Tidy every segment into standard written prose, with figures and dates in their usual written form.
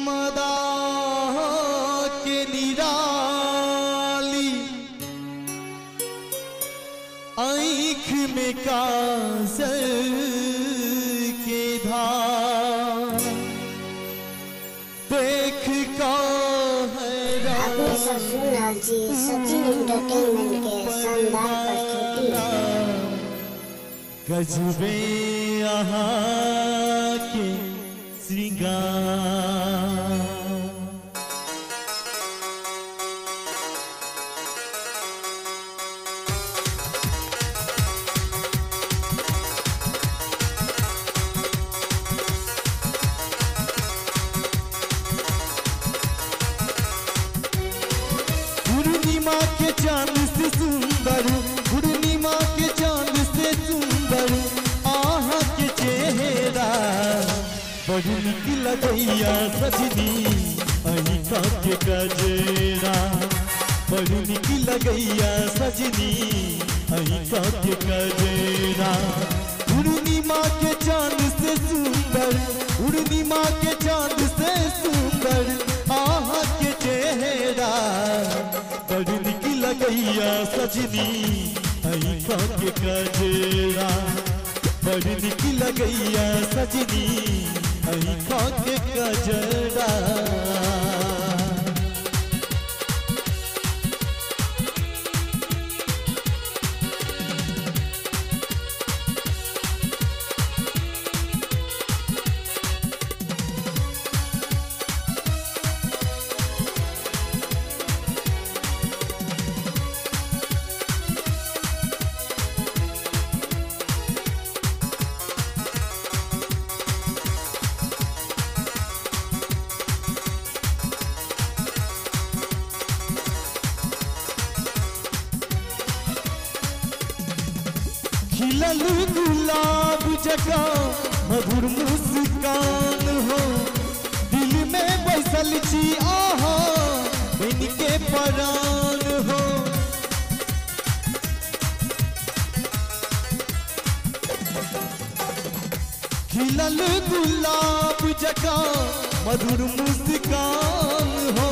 मदा के निराली आँख में काजल के धार देख का आपने सब सुन रहा जी सचिन एंटरटेनमेंट के शानदार प्रस्तुति गजबे यहाँ के श्रृंगार पूर्णिमा के चांद से सुंदर, पूर्णिमा के चांद से सुंदर आह के चेहरा बड़ी निक लगैया सजनी अहिका के गजरा बड़ी निक लगैया सजनी अहिका के गजरा पूर्णिमा के चांद से सुंदर, पूर्णिमा के चांद से सुंदर आह के चेहरा बड़ी निक लगैया सजनी अहिका के गजरा बड़ी निक लगैया सजनी अहिका के गजरा खिलल गुलाब जका मधुर मुस्कान हो दिल में बसल छी आहा बन के परान हो खिलल गुलाब जका मधुर मुस्कान हो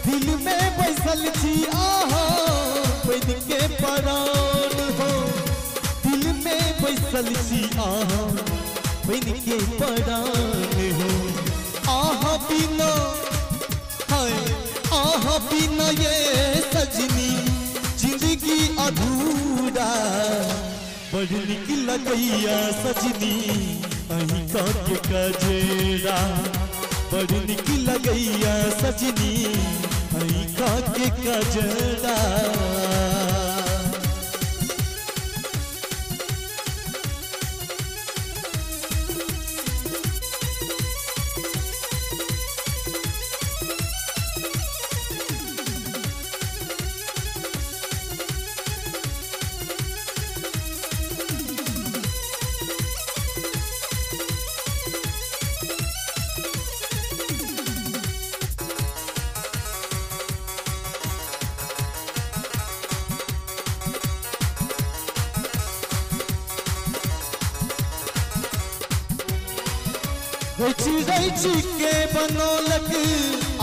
दिल में बसल छी आहा बन के परान हो दिल में बैसल सी आहा बन के परान हो आहा बिना हाय आहा बिना ये सजनी जिंदगी अधूरा बड़ी निक लगैया सजनी अहिका के गजरा बड़ी निक लगैया सजनी अहिका के गजरा रच के बनौलक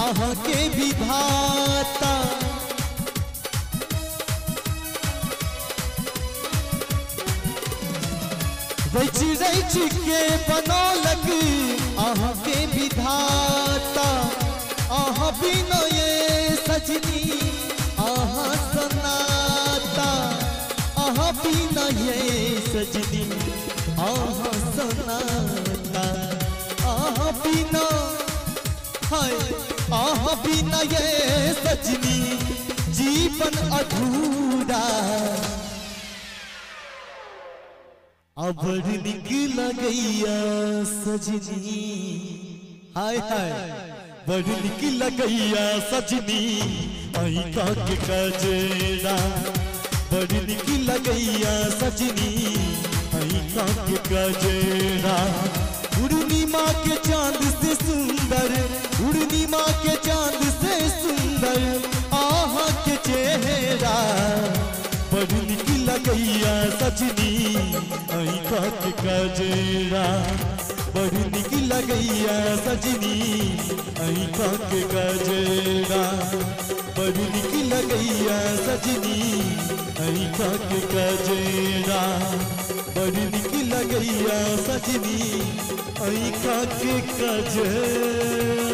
अहाँ के विधाता रच के बनौलक अहाँ के विधाता अहाँ बिना ये सजनी अहाँ सनाता अहाँ बिना ये सजनी अहाँ सनाता आहा बिना हाय आहा बिना ये सजनी जीवन अधूरा अब निक लगैया सजनी हाय हाय बड़ी निक लगैया सजनी अहिका के गजरा बड़ी निक लगैया सजनी अहिका के गजरा पूर्णिमा के चांद से सुंदर, पूर्णिमा के चांद से सुंदर आहा के चेहरा बड़ी निक लगैया सजनी आँखा के कजरा बड़ी निक लगैया सजनी आँखा के कजरा बड़ी निक लगैया सजनी आँखा के कजरा बड़ी निक लगैया सजनी आँखा के कजरा।